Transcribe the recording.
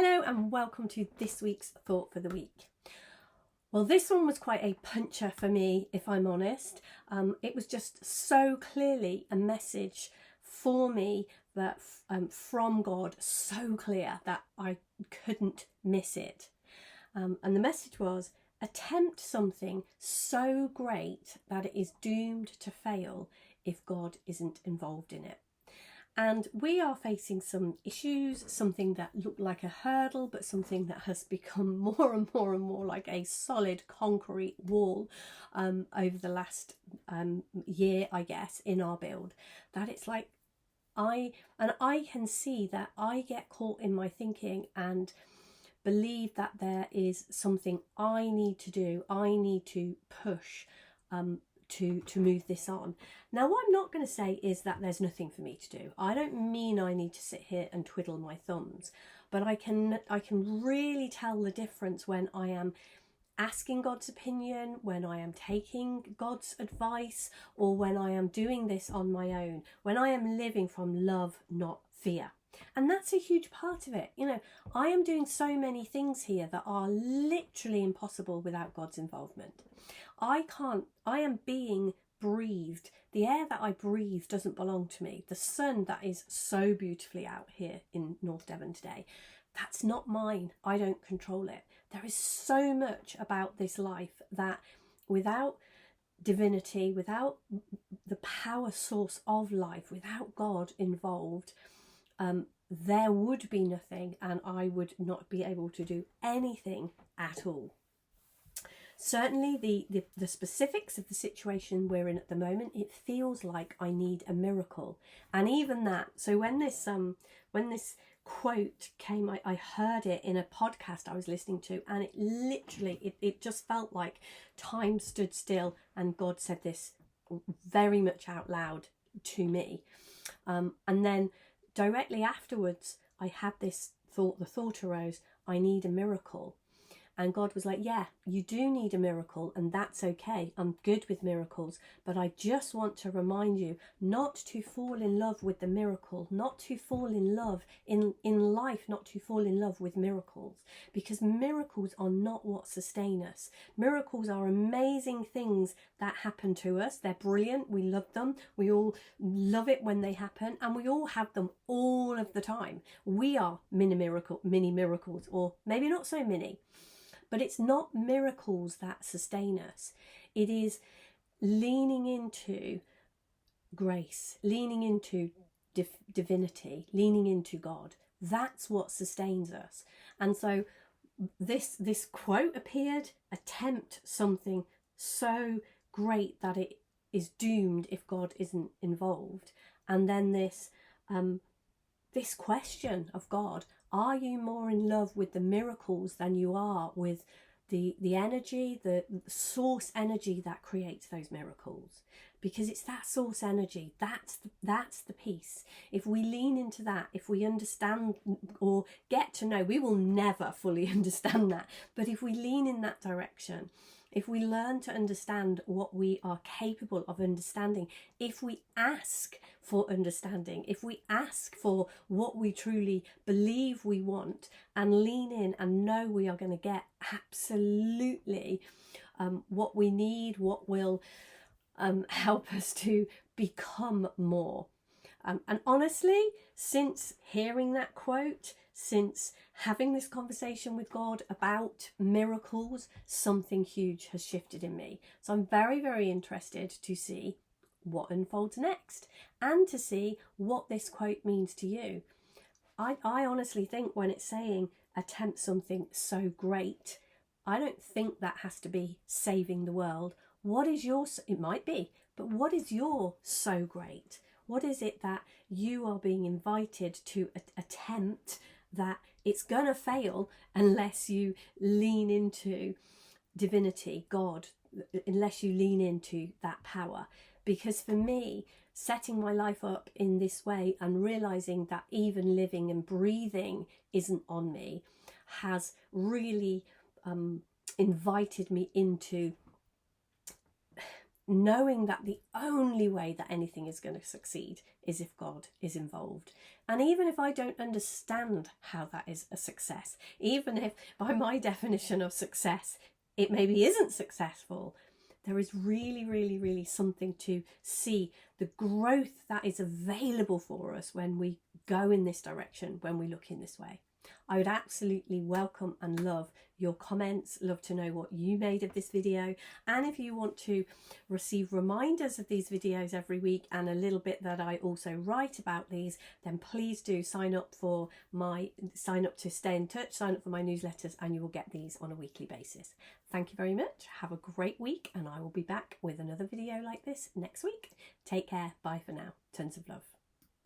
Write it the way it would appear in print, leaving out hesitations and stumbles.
Hello and welcome to this week's Thought for the Week. Well, this one was quite a puncher for me, if I'm honest. It was just so clearly a message for me that from God, so clear that I couldn't miss it. And the message was, attempt something so great that it is doomed to fail if God isn't involved in it. And we are facing some issues, something that looked like a hurdle, but something that has become more and more like a solid concrete wall over the last year, I guess, in our build. That it's like I can see that I get caught in my thinking and believe that there is something I need to do, I need to push to move this on. Now, what I'm not going to say is that there's nothing for me to do. I don't mean I need to sit here and twiddle my thumbs, but I can really tell the difference when I am asking God's opinion, when I am taking God's advice, or when I am doing this on my own, when I am living from love, not fear. And that's a huge part of it. You know, I am doing so many things here that are literally impossible without God's involvement. I am being breathed. The air that I breathe doesn't belong to me. The sun that is so beautifully out here in North Devon today, that's not mine. I don't control it. There is so much about this life that without divinity, without the power source of life, without God involved, there would be nothing, and I would not be able to do anything at all. Certainly the specifics of the situation we're in at the moment, it feels like I need a miracle. And even that, so when this quote came, I heard it in a podcast I was listening to, and it literally, it just felt like time stood still and God said this very much out loud to me. And then directly afterwards, I had this thought, the thought arose, I need a miracle. And God was like, yeah, you do need a miracle, and that's okay. I'm good with miracles, but I just want to remind you not to fall in love with the miracle, not to fall in love in life, not to fall in love with miracles, because miracles are not what sustain us. Miracles are amazing things that happen to us. They're brilliant. We love them. We all love it when they happen, and we all have them all of the time. We are mini miracles, or maybe not so mini. But it's not miracles that sustain us. It is leaning into grace, leaning into divinity, leaning into God. That's what sustains us. And so this quote appeared, attempt something so great that it is doomed if God isn't involved. And then this question of God, are you more in love with the miracles than you are with the energy, the source energy that creates those miracles? Because it's that source energy, that's the piece. If we lean into that, if we understand or get to know, we will never fully understand that, but if we lean in that direction, if we learn to understand what we are capable of understanding, if we ask for understanding, if we ask for what we truly believe we want and lean in and know we are going to get absolutely what we need, what will help us to become more. And honestly, since hearing that quote, since having this conversation with God about miracles, something huge has shifted in me. So I'm very, very interested to see what unfolds next and to see what this quote means to you. I honestly think when it's saying attempt something so great, I don't think that has to be saving the world. What is your, it might be, but what is your so great? What is it that you are being invited to attempt that it's going to fail unless you lean into divinity, God, unless you lean into that power? Because for me, setting my life up in this way and realizing that even living and breathing isn't on me has really invited me into knowing that the only way that anything is going to succeed is if God is involved. And even if I don't understand how that is a success, even if by my definition of success it maybe isn't successful, there is really, really, really something to see the growth that is available for us when we go in this direction, when we look in this way. I would absolutely welcome and love your comments, love to know what you made of this video. And if you want to receive reminders of these videos every week and a little bit that I also write about these, then please do sign up to stay in touch, sign up for my newsletters, and you will get these on a weekly basis. Thank you very much. Have a great week, and I will be back with another video like this next week. Take care. Bye for now. Tons of love.